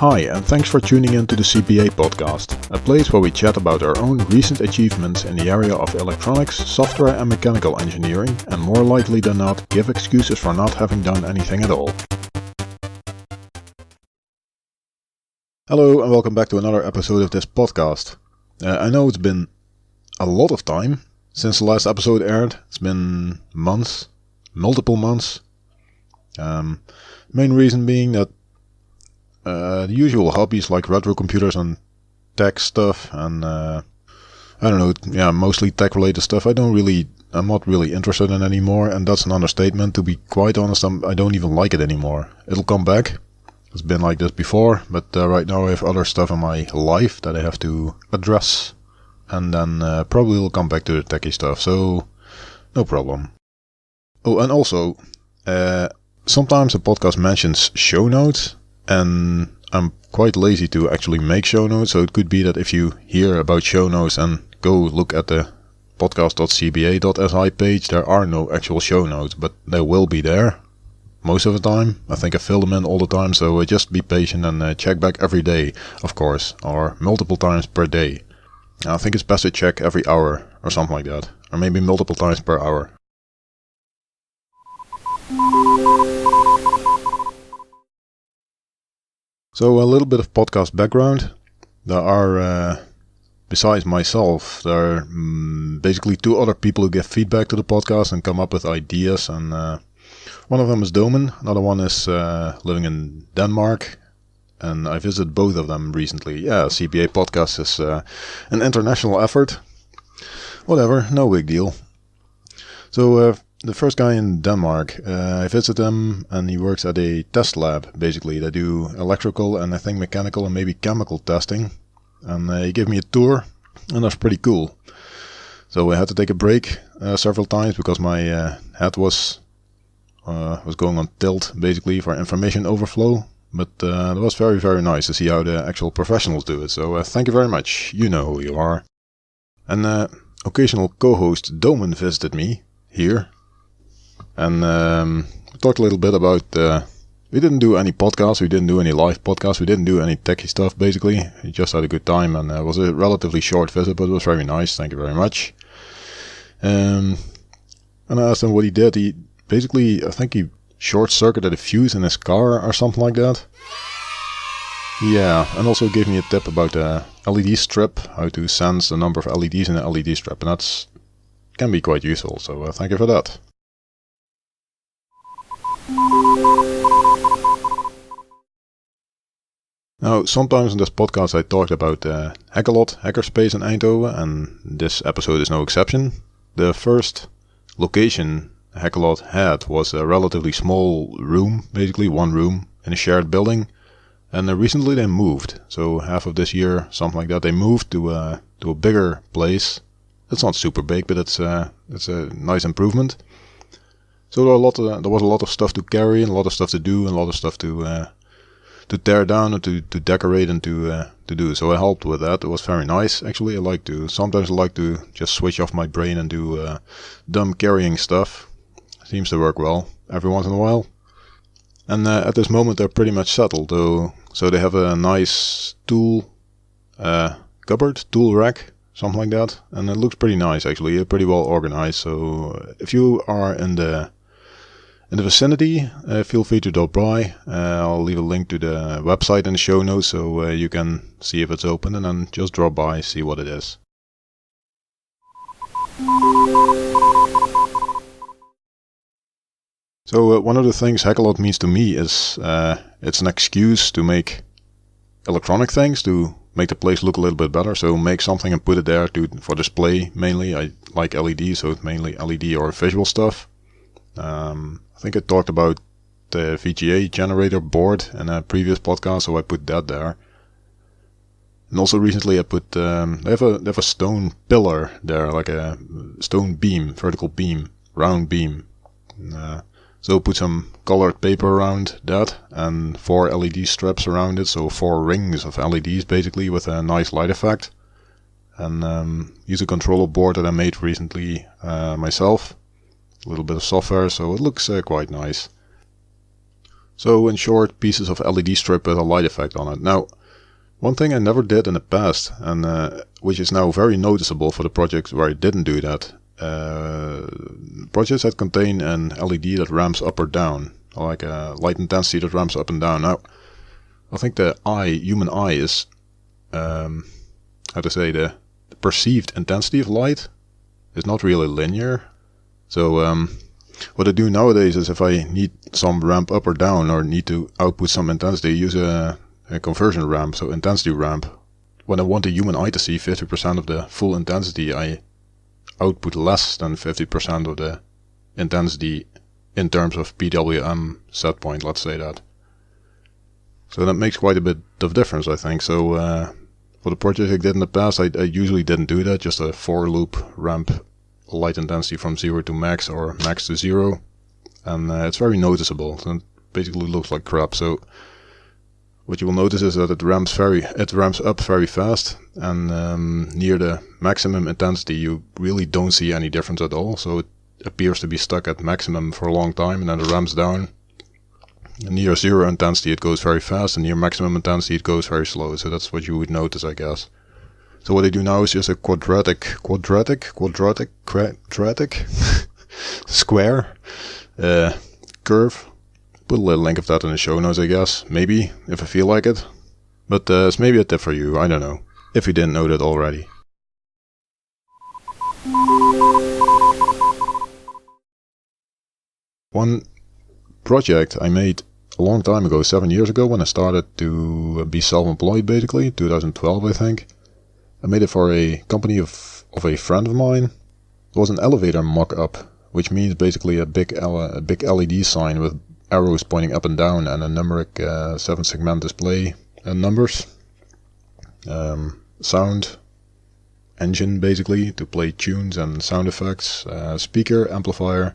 Hi, and thanks for tuning in to the CBA Podcast, a place where we chat about our own recent achievements in the area of electronics, software and mechanical engineering, and more likely than not, give excuses for not having done anything at all. Hello, and welcome back to another episode of this podcast. I know it's been a lot of time since the last episode aired. It's been months, multiple months. Main reason being that the usual hobbies like retro computers and tech stuff and mostly tech related stuff I'm not really interested in anymore, and that's an understatement. To be quite honest, I don't even like it anymore. It'll come back. It's been like this before, but right now I have other stuff in my life that I have to address, and then probably will come back to the techie stuff, so no problem. Oh, and also, sometimes the podcast mentions show notes, and I'm quite lazy to actually make show notes, so it could be that if you hear about show notes and go look at the podcast.cba.si page, there are no actual show notes, but they will be there most of the time. I think I fill them in all the time, so just be patient and check back every day, of course, or multiple times per day. I think it's best to check every hour or something like that, or maybe multiple times per hour. So a little bit of podcast background. There are, besides myself, there are basically two other people who give feedback to the podcast and come up with ideas. And one of them is Domen, another one is living in Denmark. And I visited both of them recently. Yeah, CBA Podcast is an international effort. Whatever, no big deal. So the first guy in Denmark, I visited him, and he works at a test lab, basically. They do electrical and I think mechanical and maybe chemical testing. And he gave me a tour, and that's pretty cool. So I had to take a break several times because my head was going on tilt, basically, for information overflow. But it was very, very nice to see how the actual professionals do it. So thank you very much. You know who you are. And occasional co-host Domen visited me here. And we talked a little bit about, we didn't do any podcasts, we didn't do any live podcasts, we didn't do any techie stuff, basically. We just had a good time, and it was a relatively short visit, but it was very nice, thank you very much. And I asked him what he did. He basically, I think he short-circuited a fuse in his car or something like that. Yeah, and also gave me a tip about the LED strip, how to sense the number of LEDs in the LED strip, and that's can be quite useful, so thank you for that. Now, sometimes in this podcast I talked about Hackerspace in Eindhoven, and this episode is no exception. The first location Hackerlot had was a relatively small room, basically one room in a shared building, and recently they moved. So half of this year, something like that, they moved to a bigger place. It's not super big, but it's a nice improvement. So there was a lot of stuff to carry, and a lot of stuff to do, and a lot of stuff to tear down and to decorate and to do. So I helped with that. It was very nice, actually. Sometimes I like to just switch off my brain and do dumb carrying stuff. Seems to work well every once in a while. And at this moment they're pretty much settled, though. So they have a nice tool cupboard, tool rack, something like that, and it looks pretty nice, actually, pretty well organized. So if you are in the vicinity, feel free to drop by. I'll leave a link to the website in the show notes, so you can see if it's open, and then just drop by, see what it is. So one of the things Hackerlot means to me is it's an excuse to make electronic things, to make the place look a little bit better. So make something and put it there for display mainly. I like LED, so it's mainly LED or visual stuff. I think I talked about the VGA generator board in a previous podcast, so I put that there. And also recently I put, they have a stone pillar there, like a stone beam, vertical beam, round beam. So put some colored paper around that and 4 LED strips around it, so 4 rings of LEDs basically with a nice light effect. And use a controller board that I made recently myself. A little bit of software, so it looks quite nice. So in short, pieces of LED strip with a light effect on it. Now, one thing I never did in the past, and which is now very noticeable for the projects where I didn't do that, projects that contain an LED that ramps up or down, like a light intensity that ramps up and down. Now, I think the human eye is, the perceived intensity of light is not really linear. So what I do nowadays is if I need some ramp up or down or need to output some intensity, I use a conversion ramp, so intensity ramp. When I want the human eye to see 50% of the full intensity, I output less than 50% of the intensity in terms of PWM set point, let's say that. So that makes quite a bit of difference, I think. So for the project I did in the past, I usually didn't do that, just a for loop ramp light intensity from 0 to max or max to 0. And it's very noticeable. It basically looks like crap. So what you will notice is that it ramps up very fast, and near the maximum intensity you really don't see any difference at all. So it appears to be stuck at maximum for a long time, and then it ramps down. And near 0 intensity it goes very fast, and near maximum intensity it goes very slow. So that's what you would notice, I guess. So what I do now is just a quadratic square curve. Put a little link of that in the show notes, I guess. Maybe, if I feel like it. But it's maybe a tip for you, I don't know. If you didn't know that already. One project I made a long time ago, 7 years ago, when I started to be self-employed, basically, 2012 I think. I made it for a company of a friend of mine. It was an elevator mock-up, which means basically a big LED sign with arrows pointing up and down and a numeric 7-segment display and numbers. Sound engine basically to play tunes and sound effects. Speaker, amplifier,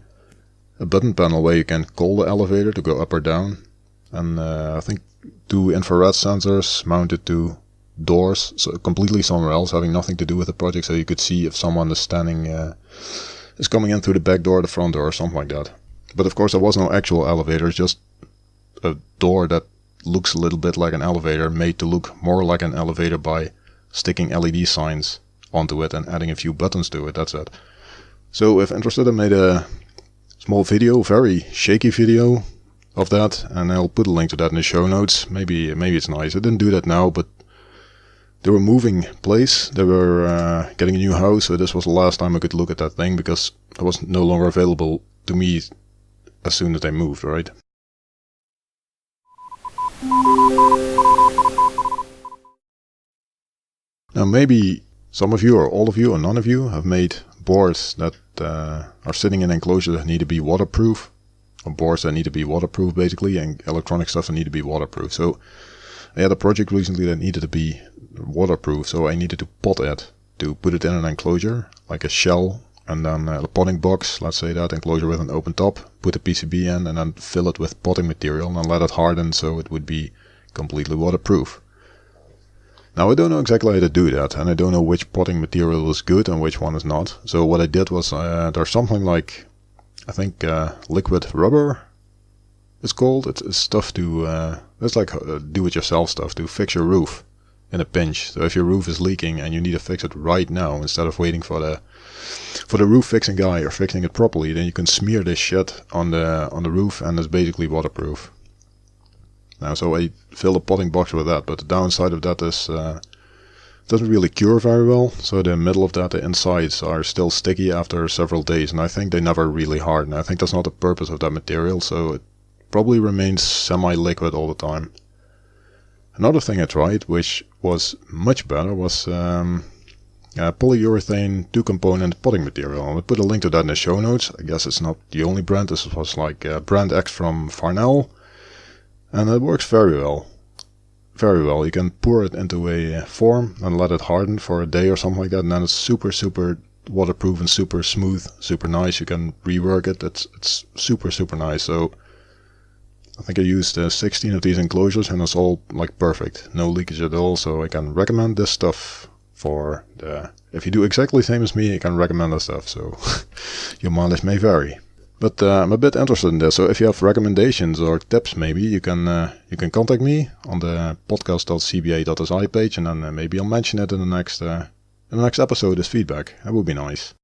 a button panel where you can call the elevator to go up or down. And I think 2 infrared sensors mounted to doors, so completely somewhere else, having nothing to do with the project, so you could see if someone is is coming in through the back door or the front door or something like that. But of course there was no actual elevator, it's just a door that looks a little bit like an elevator, made to look more like an elevator by sticking LED signs onto it and adding a few buttons to it, that's it. So if interested, I made a small video, very shaky video of that, and I'll put a link to that in the show notes. Maybe it's nice. I didn't do that now, but they were moving place. They were getting a new house, so this was the last time I could look at that thing, because it was no longer available to me as soon as they moved, right? Now maybe some of you or all of you or none of you have made boards that are sitting in enclosures that need to be waterproof, or boards that need to be waterproof basically, and electronic stuff that need to be waterproof. So I had a project recently that needed to be waterproof, so I needed to pot it, to put it in an enclosure, like a shell, and then a potting box, let's say that, enclosure with an open top, put the PCB in, and then fill it with potting material, and then let it harden so it would be completely waterproof. Now I don't know exactly how to do that, and I don't know which potting material is good and which one is not. So what I did was, there's something like, I think liquid rubber it's called. It's stuff to, it's like do-it-yourself stuff to fix your roof in a pinch. So if your roof is leaking and you need to fix it right now, instead of waiting for the roof fixing guy or fixing it properly, then you can smear this shit on the roof, and it's basically waterproof. Now, so I fill a potting box with that, but the downside of that is doesn't really cure very well. So the middle of that, the insides are still sticky after several days, and I think they never really harden. I think that's not the purpose of that material, so it probably remains semi-liquid all the time. Another thing I tried, which was much better, was polyurethane 2-component potting material. I'll put a link to that in the show notes. I guess it's not the only brand. This was like brand X from Farnell, and it works very well. Very well. You can pour it into a form and let it harden for a day or something like that, and then it's super waterproof and super smooth, super nice. You can rework it. It's super nice. So I think I used 16 of these enclosures, and it's all like perfect, no leakage at all. So I can recommend this stuff for if you do exactly the same as me, I can recommend this stuff. So your mileage may vary. But I'm a bit interested in this, so if you have recommendations or tips, maybe you can contact me on the podcast.cba.si page, and then maybe I'll mention it in the next episode as feedback. That would be nice.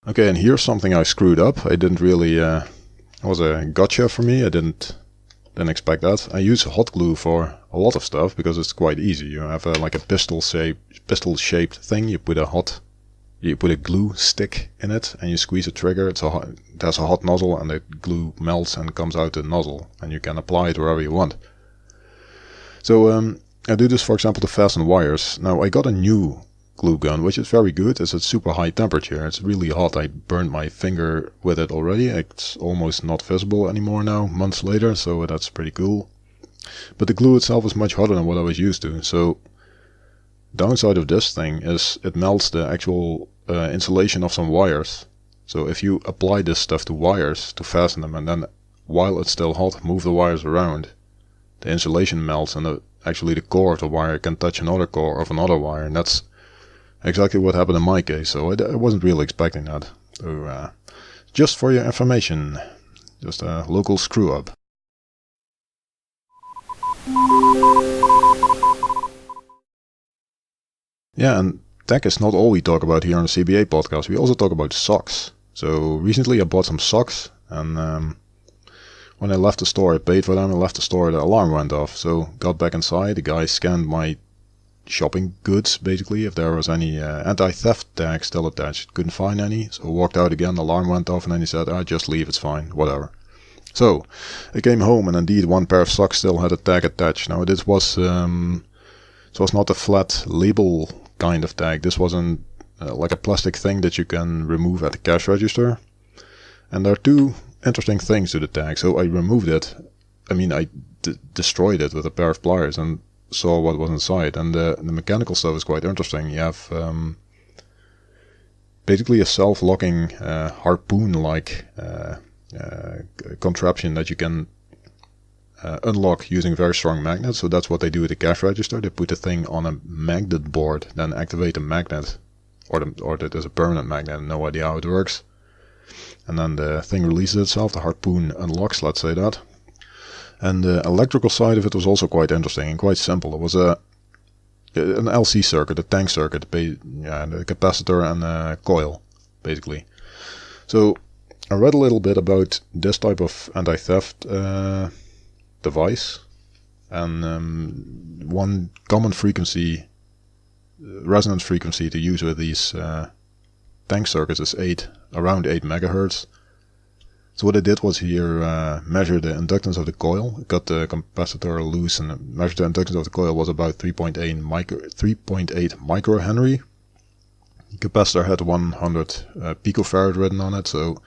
Okay, and here's something I screwed up. I didn't really. It was a gotcha for me. I didn't expect that. I use hot glue for a lot of stuff because it's quite easy. You have like a pistol-shaped thing. You put a glue stick in it, and you squeeze a trigger. There's a hot nozzle, and the glue melts and comes out the nozzle, and you can apply it wherever you want. So I do this, for example, to fasten wires. Now I got a new glue gun, which is very good. It's at super high temperature. It's really hot. I burned my finger with it already. It's almost not visible anymore now, months later, so that's pretty cool. But the glue itself is much hotter than what I was used to. So downside of this thing is it melts the actual insulation of some wires. So if you apply this stuff to wires to fasten them, and then while it's still hot, move the wires around, the insulation melts, and actually the core of the wire can touch another core of another wire, and that's exactly what happened in my case. So I wasn't really expecting that. So just for your information, just a local screw up. Yeah, and tech is not all we talk about here on the CBA podcast. We also talk about socks. So recently I bought some socks, and when I left the store, I paid for them. I left the store, the alarm went off. So got back inside, the guy scanned my shopping goods, basically, if there was any anti-theft tag still attached. Couldn't find any, so walked out again, the alarm went off, and then he said, just leave, it's fine, whatever. So I came home, and indeed one pair of socks still had a tag attached. Now this was not a flat label kind of tag. This wasn't like a plastic thing that you can remove at the cash register. And there are two interesting things to the tag. So I removed it. I destroyed it with a pair of pliers and saw what was inside. And the mechanical stuff is quite interesting. You have basically a self-locking harpoon-like contraption that you can unlock using very strong magnets. So that's what they do with the cash register. They put the thing on a magnet board, then activate the magnet, or there's a permanent magnet. No idea how it works. And then the thing releases itself. The harpoon unlocks, let's say that. And the electrical side of it was also quite interesting and quite simple. It was an LC circuit, a tank circuit, the capacitor and a coil, basically. So I read a little bit about this type of anti-theft device, and one common frequency, resonance frequency to use with these tank circuits is around 8 megahertz. So what I did was here measure the inductance of the coil. I got the capacitor loose and measured the inductance of the coil was about 3.8 microhenry. The capacitor had 100 picofarad written on it. So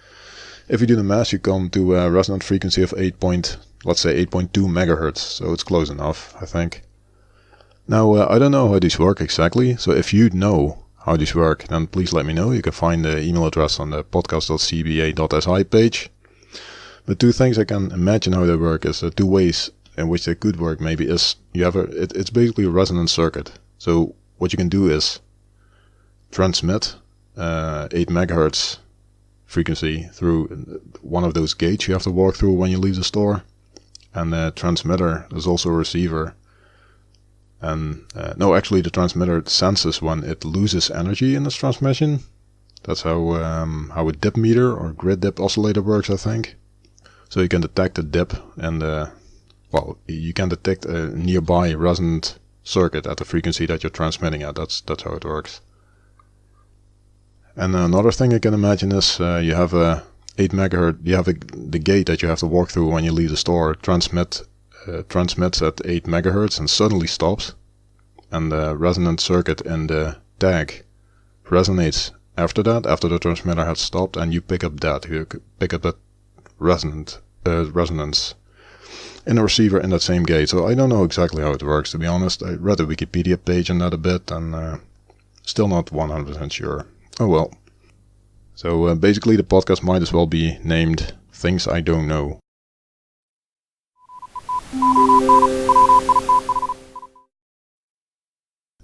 if you do the math, you come to a resonance frequency of 8.2 megahertz. So it's close enough, I think. Now I don't know how these work exactly. So if you know how these work, then please let me know. You can find the email address on the podcast.cba.si page. The two things I can imagine how they work is two ways in which they could work. Maybe is you have it's basically a resonance circuit. So what you can do is transmit 8 megahertz frequency through one of those gates you have to walk through when you leave the store, and the transmitter is also a receiver. And actually the transmitter senses when it loses energy in its transmission. That's how a dip meter or grid dip oscillator works, I think. So you can detect a dip, and you can detect a nearby resonant circuit at the frequency that you're transmitting at. That's how it works. And another thing I can imagine is you have a 8 megahertz. You have the gate that you have to walk through when you leave the store transmits at 8 megahertz and suddenly stops, and the resonant circuit in the tag resonates after the transmitter has stopped, and you pick up that resonance in a receiver in that same gate. So I don't know exactly how it works, to be honest. I read the Wikipedia page on that a bit, and still not 100% sure. Oh well. So basically the podcast might as well be named Things I Don't Know.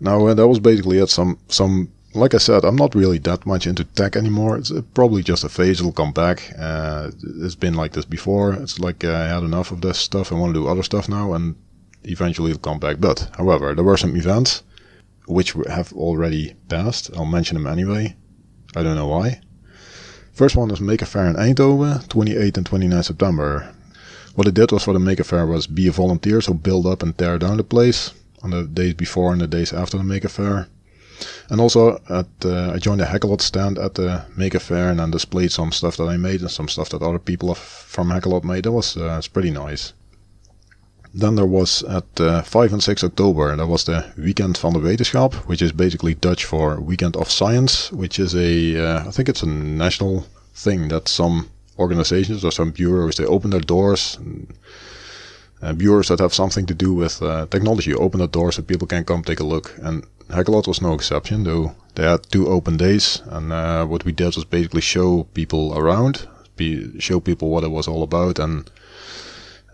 Now that was basically it. Some like I said, I'm not really that much into tech anymore. It's probably just a phase. It'll come back. It's been like this before. It's like I had enough of this stuff. I want to do other stuff now, and eventually it'll come back. But, however, there were some events which have already passed. I'll mention them anyway. I don't know why. First one was Maker Faire in Eindhoven, 28 and 29 September. What I did was for the Maker Faire was be a volunteer, so build up and tear down the place on the days before and the days after the Maker Faire. And also I joined a Hackalot stand at the Maker Faire and then displayed some stuff that I made and some stuff that other people from Hackalot made. That was it's pretty nice. Then there was at 5 and 6 October, that was the Weekend van de Wetenschap, which is basically Dutch for Weekend of Science, which is I think it's a national thing that some organizations or some bureaus, they open their doors. Bureaus that have something to do with technology open the doors so people can come take a look. And Hackalot was no exception, though they had 2 open days. And what we did was basically show people around, show people what it was all about, and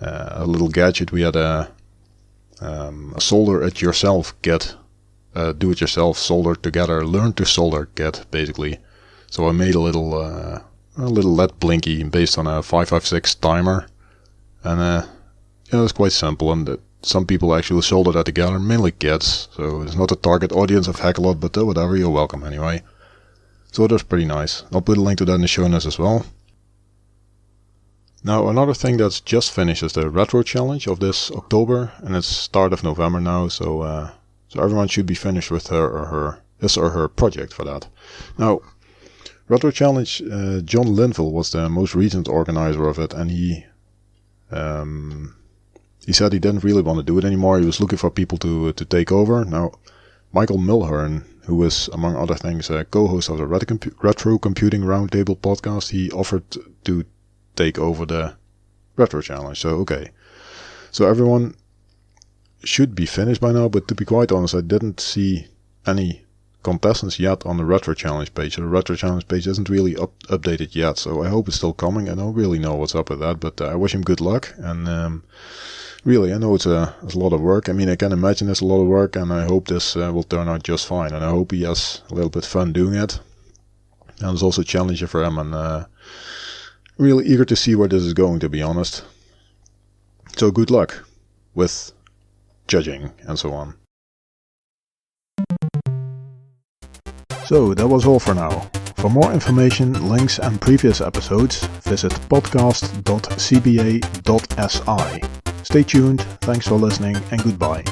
a little gadget. We had a solder-it-yourself kit, do-it-yourself solder together, learn to solder kit, basically. So I made a little LED blinky based on a 556 timer, and it was quite simple. And some people actually soldered that together, mainly kids. So it's not the target audience of Hackalot, but whatever, you're welcome anyway. So it was pretty nice. I'll put a link to that in the show notes as well. Now, another thing that's just finished is the Retro Challenge of this October, and it's start of November now, so everyone should be finished with his or her project for that. Now, Retro Challenge, John Linville was the most recent organizer of it, and he said he didn't really want to do it anymore. He was looking for people to take over. Now, Michael Mulhern, who is, among other things, a co-host of the Retro Computing Roundtable podcast, he offered to take over the Retro Challenge. So, okay. So everyone should be finished by now, but to be quite honest, I didn't see any contestants yet on the Retro Challenge page. So the Retro Challenge page isn't really updated yet, so I hope it's still coming. I don't really know what's up with that, but I wish him good luck. And really, I know it's a lot of work. I mean, I can imagine it's a lot of work, and I hope this will turn out just fine. And I hope he has a little bit fun doing it. And it's also challenging for him, and really eager to see where this is going, to be honest. So good luck with judging and so on. So that was all for now. For more information, links and previous episodes, visit podcast.cba.si. Stay tuned, thanks for listening, and goodbye.